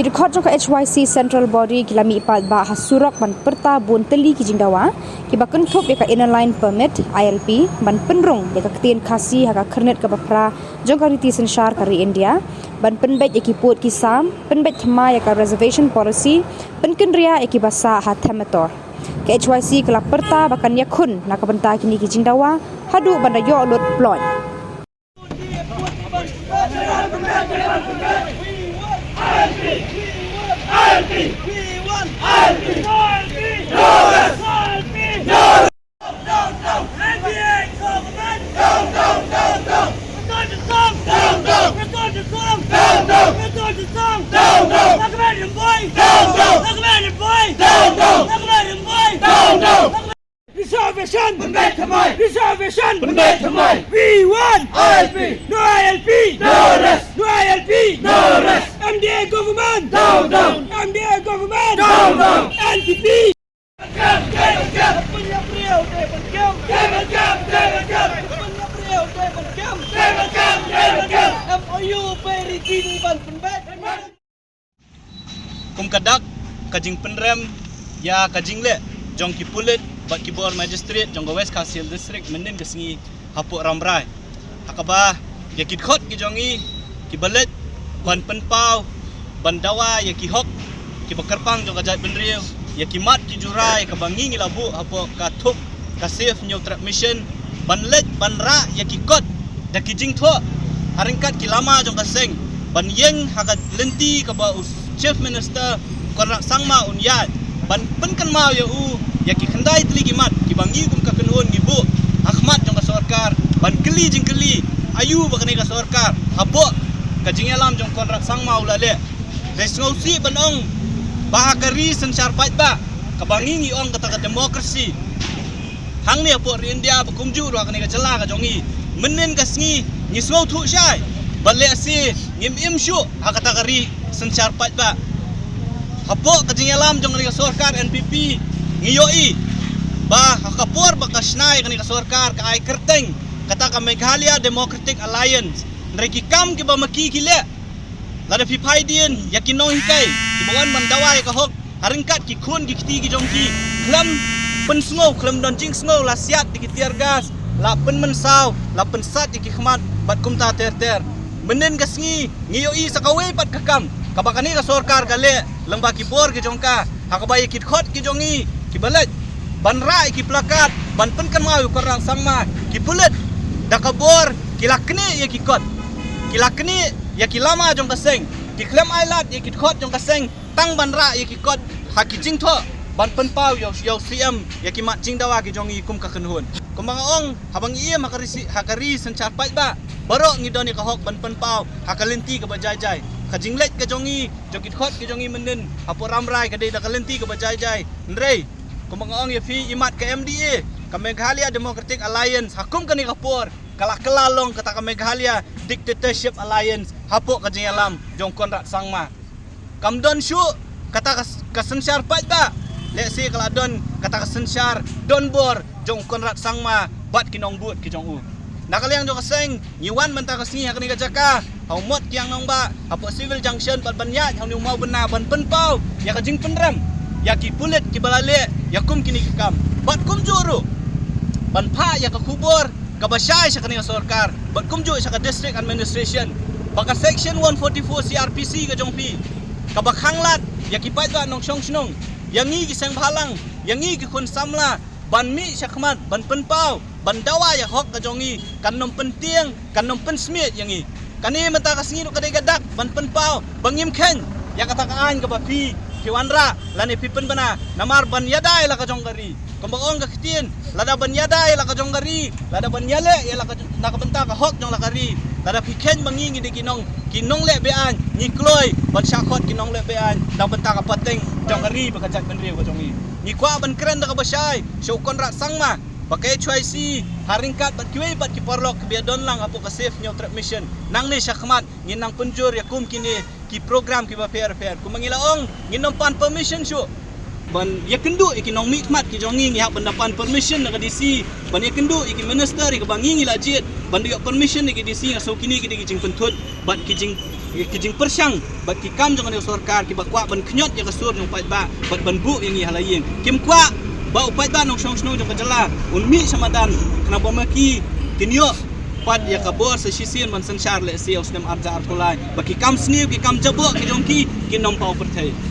Kita khot jong HYC Central Body kilami ipat ba hasurok ban perta bun teli ki jingdawa ki ba kentup ya ka inner line permit ILP ban penrung ya ka ketien kasi ha ka kernet ka bapra jong ka riti sensyar kari India ban penbet ya ki put ki sam penbet thma ya ka reservation policy penkendria ya ki basa ha themator ke HYC kala perta bakan yakun na ka benta kini ki jingdawa hadu banda yo lot ploy Reservation! Reservation! We want ILP! No ILP! No rest! No ILP! No rest! MDA government! Down! MDA government! Down! NPP! Kum kadak kajing penrem ya kajing le jong ki pulit bat ki bor magistrate jong go West Council district menen kesengi hapuk ramrai akaba ya ki khot ki jongi ki balet ban penpau ban dawa ya ki hok ki bakarpang jong ajat benriu ya ki mat ki jurai ka bangi ngilabu hapuk ka thup ka safe new transmission ban let ban ra ya ki kot da ki jing tho haringkat ki lama jong ka seng ban yeng hakat lenti ka ba Chief Minister konak sangma unyat ban penkan mau ya ya ki khandai tli ki mat ki bangi kum ka kenun ki bu Ahmad jong ka sarkar ban keli jing keli ayu bakani ka sarkar habo ka jing alam jong konak sangma ulale resolusi banong bahakari sensyar pait ba ka bangi ngi ong kata ka demokrasi hang ni apo India bakumju ro ka ni ka jala ka jongi menen ka sngi ni sngau thu shai balle asi ngim im shu hakata kari sensyar pait ba hapo kajing alam jong ni ka sarkar NPP ngiyoi ba hakapor ba kasnai kani ka sarkar ka ai kerteng kata ka Meghalaya Democratic Alliance nreki kam ki ba maki kile lada fi phaidien yakinong hikai ki bawan mandawai ka hok haringkat ki khun ki kiti ki jongki klam pensngo klam don jing sngo la siat ki tiar gas la pen mensau la pen sat ki khmat bat kumta ter menen gasngi ngiyoi sakawe pat kakam kabakani ka sarkar gale lengba ki bor ki jongka hakabai ki khot ki jongi ki balet ban rai ki plakat ban penkan mau korang sangma ki pulet dakabor ki lakni ya ki kot ki lakni ya ki lama jong kaseng ki klem ailat ya ki khot jong kaseng tang ban ra ya ki kot haki jing tho ban penpau yo CM ya ki mat jing dawa ki jongi kum ka kenhun kumang ong habang iem hakari sencar pait ba barok ngidoni ka hok ban penpau hakalenti ka bajajai ka jinglet ka jongi jokit khot ki jongi menen apo ramrai ka dei da kalenti ka bajajai ndrei kumang ong ya fi imat ka MDA ka Meghalaya Democratic Alliance hakum ka ni kapor kalalong kata ka Meghalaya Dictatorship Alliance hapo ka jing alam jong konrak sangma kamdon shu kata ka sensyar pait ba lesi kaladon kata ka sensyar donbor jong konrak sangma bat kinong but ki jong u nakaliang jong kaseng nyiwan menta kasni hakani ka jaka haumot kiang nong ba hapo civil junction bat banyat hau ni mau bena ban penpau ya ka jing penram ya ki pulet ki balale ya kum kini kam bat kum juru ban pha ya ka kubor ka basyai sa kanila sarkar bat kum ju sa ka district administration baka section 144 CRPC ka jong pi ka bakhanglat ya ki pait ba nong song snong yangi ki sang bhalang yangi ki khun samla ban mi syakmat ban penpau ban dawa ya hok ka jongi kan nom pentiang kan nom pensmiet yangi kani mata kasngi no kadai gadak ban penpau bangim khen ya kata kaan ka ba pi kiwanra lani pipen bana namar ban yadai la ka jonggari kambang ka kitin lada ban yadai la ka jonggari lada ban yale ya la ka nakabenta ka hok jong la kari lada piken mangingi de kinong le bean ni kloi ban syakot kinong le bean dang benta ka pateng jonggari bakajat benriu ka jongi ni kwa ban keren da ka basyai show konrak sangma pakai HYC haringkat bat kiwe bat ki porlok biadon lang apo ka safe new transmission nang ni syakmat nginang penjur ya kum kini ki program ki ba fair ku mangilaong nginom pan permission syu ban ya kendu iki nong mikmat ki jongi ngi hak pendapan permission nak DC ban ya kendu iki minister ki bangi ngi lajit ban dia permission ki DC ngaso kini ki jing pentut bat ki jing persang bat ki kam jong ni sarkar ki bakwa ban knyot ya kasur jong pai ba bat ban bu yang ngi halayeng kim kwa ba upai ba nong song sno jong kajala un mi samadan kenapa maki kinyo pat ya kabor sa sisin man sansar le sios nem arja artolai baki kam sniu ki kam jabo ki jong ki nom pau perthai